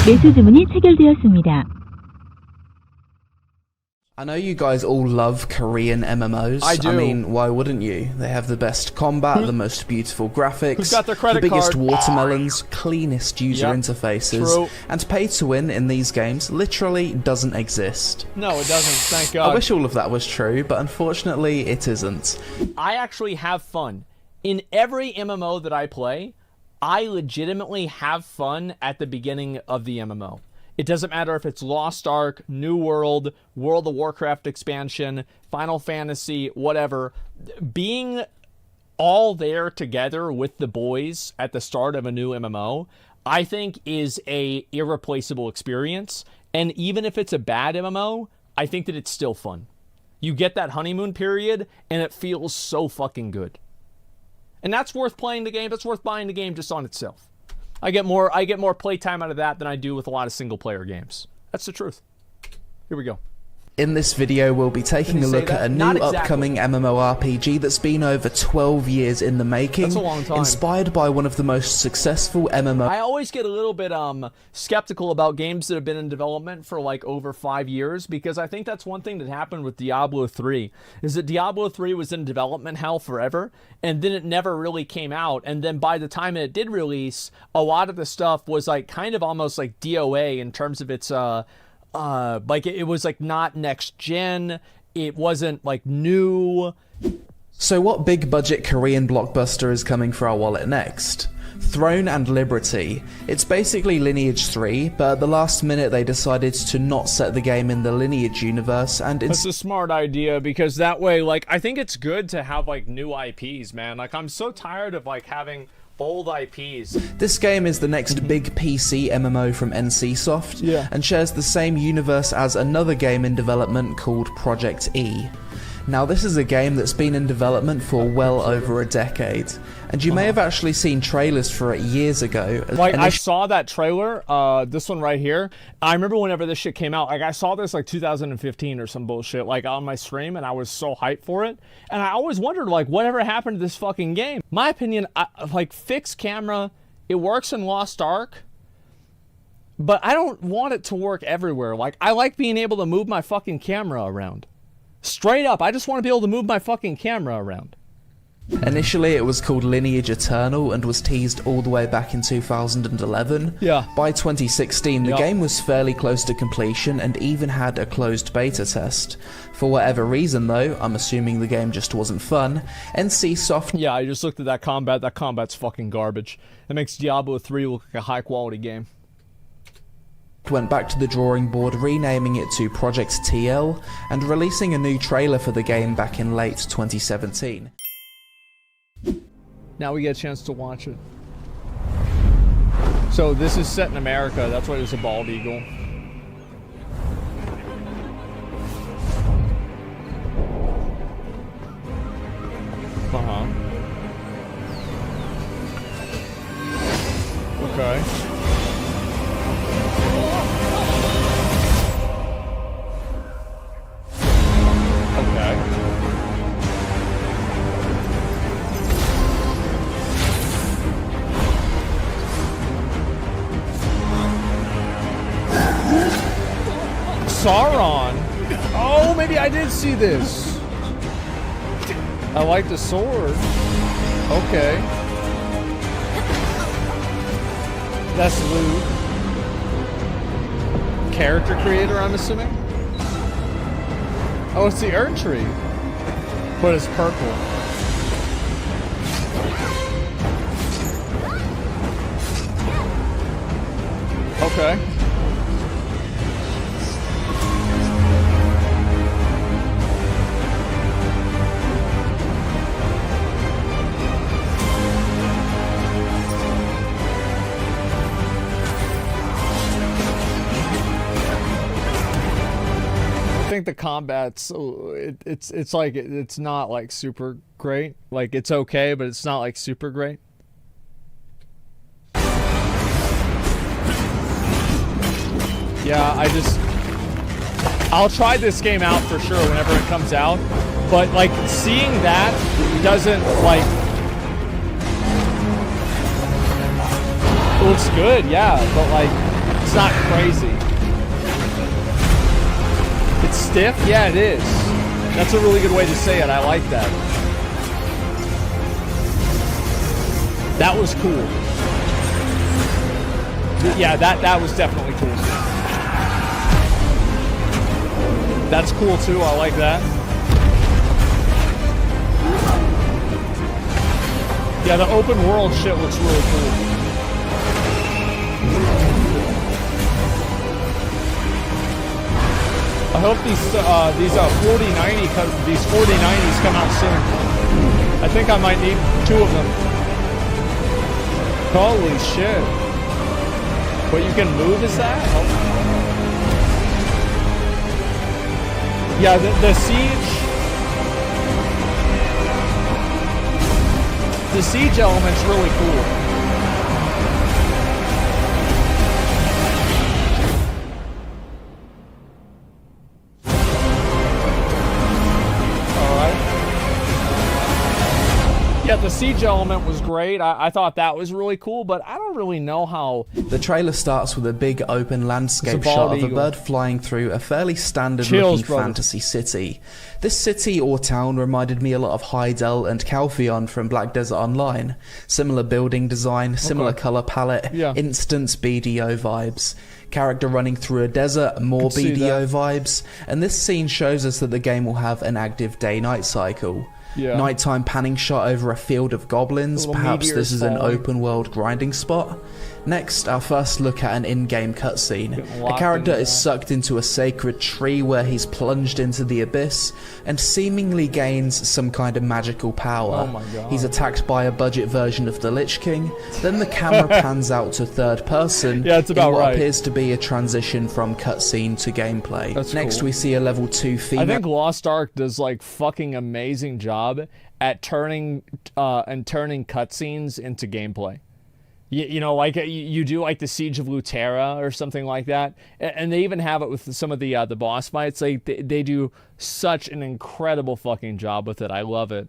매수 주문이 체결되었습니다. I know you guys all love Korean MMOs. I do. I mean, why wouldn't you? They have the best combat, the most beautiful graphics, Who's got their credit the biggest card? watermelons, cleanest user Yep. interfaces, True. and pay to win in these games literally doesn't exist. No, it doesn't. Thank God. I wish all of that was true, but unfortunately it isn't. I actually have fun. In every MMO that I play, I legitimately have fun at the beginning of the MMO. It doesn't matter if it's Lost Ark, New World, World of Warcraft expansion, Final Fantasy, whatever. Being all there together with the boys at the start of a new MMO, I think is a irreplaceable experience. And even if it's a bad MMO, I think that it's still fun. You get that honeymoon period, and it feels so fucking good. And that's worth playing the game. That's worth buying the game just on itself. I get more playtime out of that than I do with a lot of single player games. That's the truth. Here we go. In this video, we'll be taking a look at a new upcoming MMORPG that's been over 12 years in the making. That's a long time. Inspired by one of the most successful MMO. I always get a little bit skeptical about games that have been in development for like over 5 years, because I think that's one thing that happened with Diablo 3, is that Diablo 3 was in development hell forever, and then it never really came out, and then by the time it did release, a lot of the stuff was like kind of almost like DOA in terms of its like it was like not next gen, it wasn't like new. So what big budget Korean blockbuster is coming for our wallet next? Throne and Liberty. It's basically Lineage 3, but at the last minute they decided to not set the game in the Lineage universe, and It's a smart idea, because that way, like, I think it's good to have like new IPs, man. Like, I'm so tired of like having old IPs. This game is the next big PC MMO from NCSoft, and shares the same universe as another game in development called Project E. Now this is a game that's been in development for well over a decade, and you may have actually seen trailers for it years ago. Like, I saw that trailer, this one right here. I remember whenever this shit came out, like I saw this like 2015 or some bullshit, like on my stream, and I was so hyped for it. And I always wondered, like, whatever happened to this fucking game? My opinion, like, fixed camera, it works in Lost Ark, but I don't want it to work everywhere. Like, I like being able to move my fucking camera around. Straight up, I just want to be able to move my fucking camera around. Initially it was called Lineage Eternal and was teased all the way back in 2011. Yeah. By 2016 the game was fairly close to completion and even had a closed beta test. For whatever reason though, I'm assuming the game just wasn't fun, NCSoft... Yeah, I just looked at that combat. That combat's fucking garbage. It makes Diablo 3 look like a high quality game. Went back to the drawing board, renaming it to Project TL, and releasing a new trailer for the game back in late 2017. Now we get a chance to watch it. So this is set in America, that's why there's a bald eagle. Okay. Sauron. Oh, maybe I did see this. I like the sword. Okay. That's Luke. Character creator, I'm assuming. Oh, it's the Erd Tree. But it's purple. Okay. I think the combat's it's like it's not like super great. Like, it's okay, but it's not like super great. Yeah, I'll try this game out for sure whenever it comes out, but like seeing that doesn't like, it looks good, yeah, but like It's not crazy. It's stiff? Yeah, it is. That's a really good way to say it. I like that. That was cool. Yeah, that was definitely cool. That's cool too. I like that. Yeah, the open world shit looks really cool. I hope these 4090s come out soon. I think I might need 2 of them. Holy shit! What you can move is that? Oh. Yeah, the siege. The siege element's really cool. Yeah, the siege element was great. I thought that was really cool, but I don't really know how... The trailer starts with a big open landscape shot of a bird flying through a fairly standard-looking fantasy city. This city or town reminded me a lot of Hydael and Calpheon from Black Desert Online. Similar building design, similar color palette, instant BDO vibes. Character running through a desert, more BDO vibes, and this scene shows us that the game will have an active day-night cycle. Nighttime panning shot over a field of goblins. Perhaps this is an open world grinding spot. Next, our first look at an in-game cutscene. A character is sucked into a sacred tree where he's plunged into the abyss and seemingly gains some kind of magical power. Oh my God. He's attacked by a budget version of the Lich King. Then the camera pans out to third person in what appears to be a transition from cutscene to gameplay. Next, we see a level 2 female. I think Lost Ark does like fucking amazing job at turning cutscenes into gameplay. You know, like you do like the Siege of Lutera or something like that, and they even have it with some of the boss fights. Like they do such an incredible fucking job with it. I love it.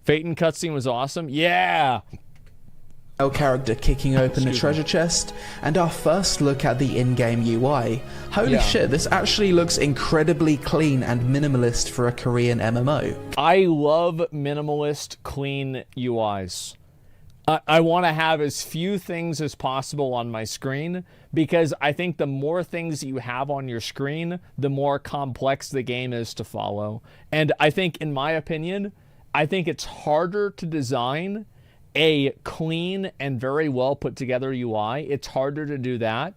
Phaeton cutscene was awesome. Yeah. Character kicking open a treasure chest, and our first look at the in-game UI. Holy shit, this actually looks incredibly clean and minimalist for a Korean MMO. I love minimalist, clean UIs. I want to have as few things as possible on my screen, because I think the more things you have on your screen, the more complex the game is to follow. And I think, in my opinion, I think it's harder to design a clean and very well put together UI. It's harder to do that.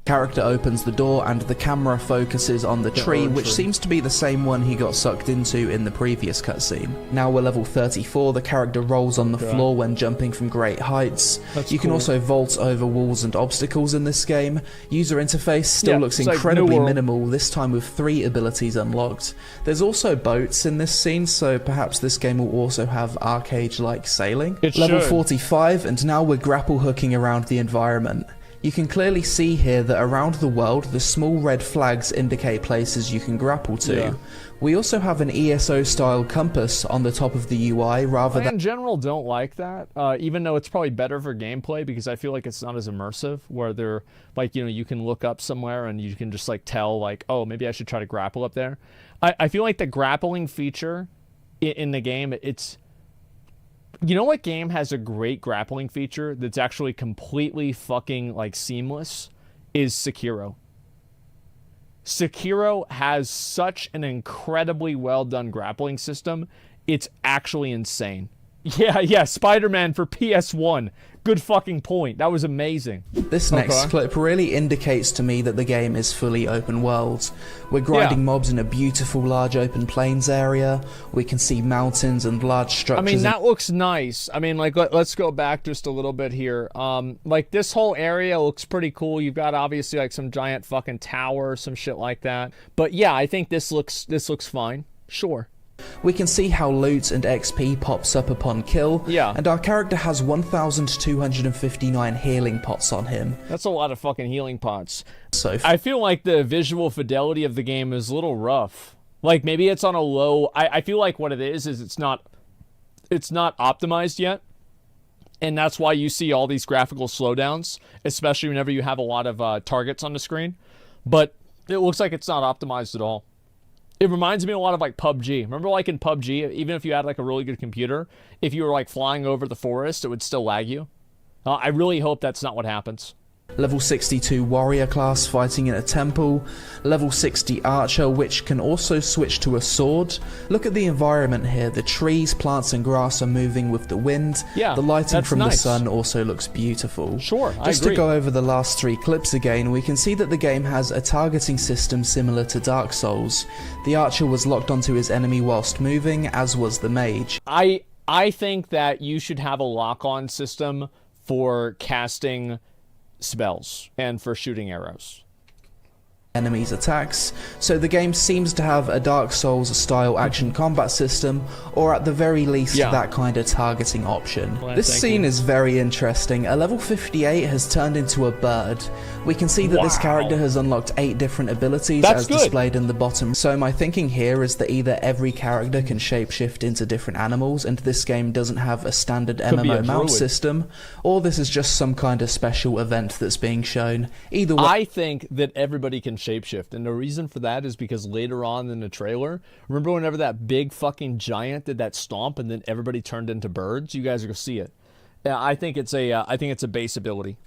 Character opens the door and the camera focuses on the tree, which seems to be the same one he got sucked into in the previous cutscene. Now we're level 34, the character rolls on the floor when jumping from great heights. You can also vault over walls and obstacles in this game. User interface still looks incredibly minimal, this time with 3 abilities unlocked. There's also boats in this scene, so perhaps this game will also have arcade-like sailing. Level 45, and now we're grapple hooking around the environment. You can clearly see here that around the world, the small red flags indicate places you can grapple to. We also have an ESO-style compass on the top of the UI rather than... I in general don't like that, even though it's probably better for gameplay, because I feel like it's not as immersive, where they're, like, you know, you can look up somewhere and you can just, like, tell, like, oh, maybe I should try to grapple up there. I feel like the grappling feature in the game, it's... You know what game has a great grappling feature that's actually completely fucking, like, seamless? Is Sekiro. Sekiro has such an incredibly well done grappling system. It's actually insane. Yeah, Spider-Man for PS1. Good fucking point. That was amazing. This next clip really indicates to me that the game is fully open world. We're grinding mobs in a beautiful large open plains area. We can see mountains and large structures. I mean, that looks nice. I mean, like, let's go back just a little bit here. Like, this whole area looks pretty cool. You've got, obviously, like, some giant fucking tower, some shit like that. But yeah, I think this looks fine. Sure. We can see how loot and XP pops up upon kill, and our character has 1,259 healing pots on him. That's a lot of fucking healing pots. So I feel like the visual fidelity of the game is a little rough. Like, maybe it's on a low... I feel like what it is it's not optimized yet. And that's why you see all these graphical slowdowns, especially whenever you have a lot of targets on the screen. But it looks like it's not optimized at all. It reminds me a lot of like PUBG. Remember like in PUBG, even if you had like a really good computer, if you were like flying over the forest, it would still lag you. I really hope that's not what happens. Level 62 warrior class fighting in a temple, level 60 archer which can also switch to a sword. Look at the environment here, the trees, plants and grass are moving with the wind. Yeah, the lighting from nice. the sun also looks beautiful. Sure, I Just agree. to go over the last 3 clips again, we can see that the game has a targeting system similar to Dark Souls. The archer was locked onto his enemy whilst moving, as was the mage. I think that you should have a lock-on system for casting spells and for shooting arrows. Enemies' attacks, so the game seems to have a Dark Souls style action combat system, or at the very least that kind of targeting option. Well, this scene is very interesting. A level 58 has turned into a bird. We can see that this character has unlocked 8 different abilities as displayed in the bottom. So my thinking here is that either every character can shapeshift into different animals and this game doesn't have a standard MMO mount system, or this is just some kind of special event that's being shown. Either way, I think that everybody can shapeshift, and the reason for that is because later on in the trailer, remember whenever that big fucking giant did that stomp and then everybody turned into birds? You guys are gonna see it. Yeah, I think it's a base ability.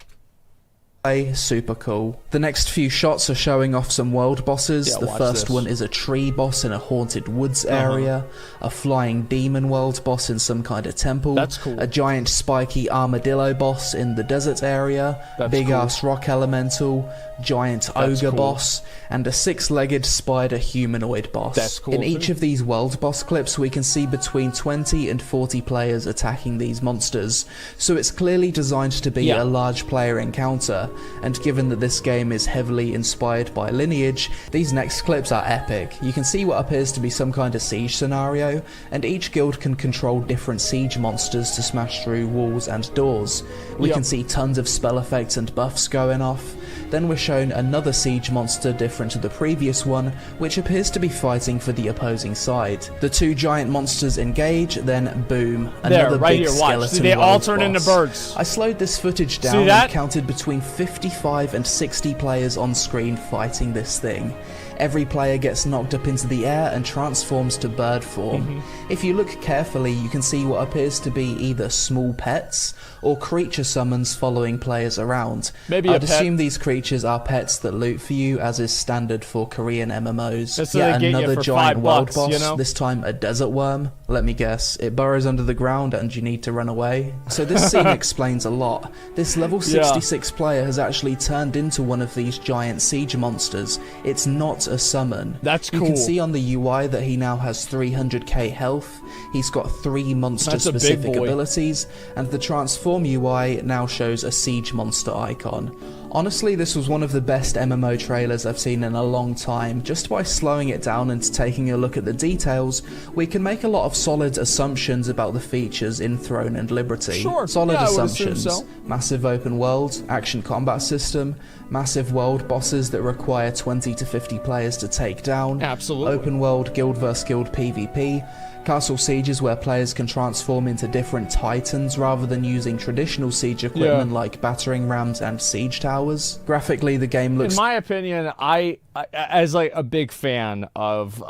Super cool. The next few shots are showing off some world bosses. Yeah, the first this. one is a tree boss in a haunted woods area, a flying demon world boss in some kind of temple, That's cool. a giant spiky armadillo boss in the desert area, big ass rock elemental, giant ogre boss, and a 6-legged spider humanoid boss. That's cool. In each of these world boss clips we can see between 20 and 40 players attacking these monsters, so it's clearly designed to be a large player encounter. And given that this game is heavily inspired by Lineage, these next clips are epic. You can see what appears to be some kind of siege scenario, and each guild can control different siege monsters to smash through walls and doors. We can see tons of spell effects and buffs going off. Then we're shown another siege monster different to the previous one, which appears to be fighting for the opposing side. The 2 giant monsters engage, then boom, another big skeleton. See, they all turn into birds. I slowed this footage down and counted between 55 and 60 players on screen fighting this thing. Every player gets knocked up into the air and transforms to bird form. If you look carefully, you can see what appears to be either small pets or creature summons following players around. I'd assume these creatures are pets that loot for you, as is standard for Korean MMOs. Yet another giant world boss, this time a desert worm. Let me guess, it burrows under the ground and you need to run away. So this scene explains a lot. This level 66 player has actually turned into one of these giant siege monsters. It's not a summon. That's cool. You can see on the UI that he now has 300k health. He's got 3 monster-specific abilities, and the transform UI now shows a siege monster icon. Honestly, this was one of the best MMO trailers I've seen in a long time. Just by slowing it down and taking a look at the details, we can make a lot of solid assumptions about the features in Throne and Liberty. Solid assumptions. Massive open world, action combat system, massive world bosses that require 20 to 50 players to take down. Open world guild vs guild PvP. Castle sieges where players can transform into different titans rather than using traditional siege equipment like battering rams and siege towers. Graphically, the game looks... In my opinion, I as like a big fan of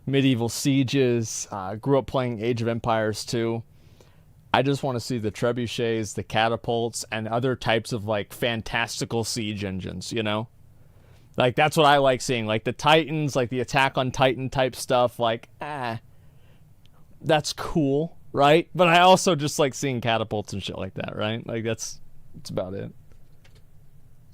medieval sieges, grew up playing Age of Empires 2. I just want to see the trebuchets, the catapults, and other types of like fantastical siege engines, you know? Like that's what I like seeing. Like the titans, like the Attack on Titan type stuff, like that's cool, right? But I also just like seeing catapults and shit like that, right? Like that's about it.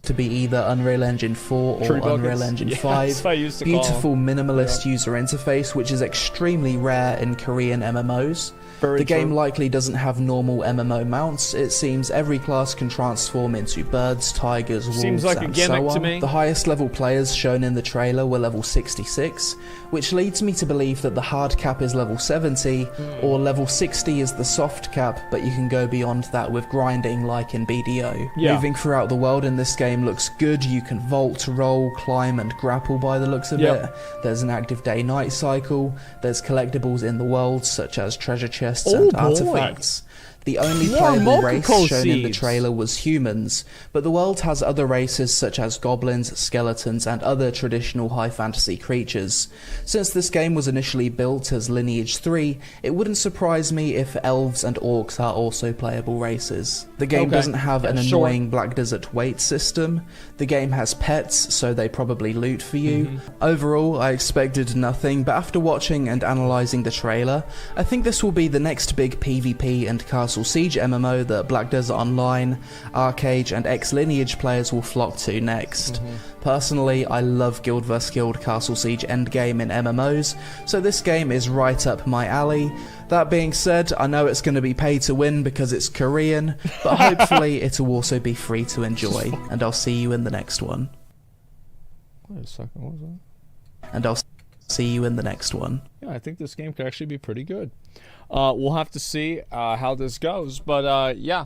To be either Unreal Engine 4 or Unreal Engine 5. Beautiful minimalist user interface, which is extremely rare in Korean MMOs. The game likely doesn't have normal MMO mounts. It seems every class can transform into birds, tigers, wolves, and so on. The highest level players shown in the trailer were level 66, which leads me to believe that the hard cap is level 70, or level 60 is the soft cap, but you can go beyond that with grinding like in BDO. Moving throughout the world in this game looks good. You can vault, roll, climb, and grapple by the looks of it. There's an active day-night cycle. There's collectibles in the world, such as treasure chests and artifacts. The only More playable race Mokuko shown in the seeds. trailer was humans, but the world has other races such as goblins, skeletons, and other traditional high fantasy creatures. Since this game was initially built as Lineage 3, it wouldn't surprise me if elves and orcs are also playable races. The game doesn't have an annoying Black Desert wait system. The game has pets, so they probably loot for you. Overall, I expected nothing, but after watching and analysing the trailer, I think this will be the next big PvP and Castle Siege MMO that Black Desert Online, Arcade, and ex-Lineage players will flock to next. Personally, I love Guild vs Guild Castle Siege endgame in MMOs, so this game is right up my alley. That being said, I know it's going to be pay to win because it's Korean, but hopefully it'll also be free to enjoy, and I'll see you in the next one. Wait a second, what was that? And I'll see you in the next one. Yeah, I think this game could actually be pretty good. We'll have to see how this goes, but yeah.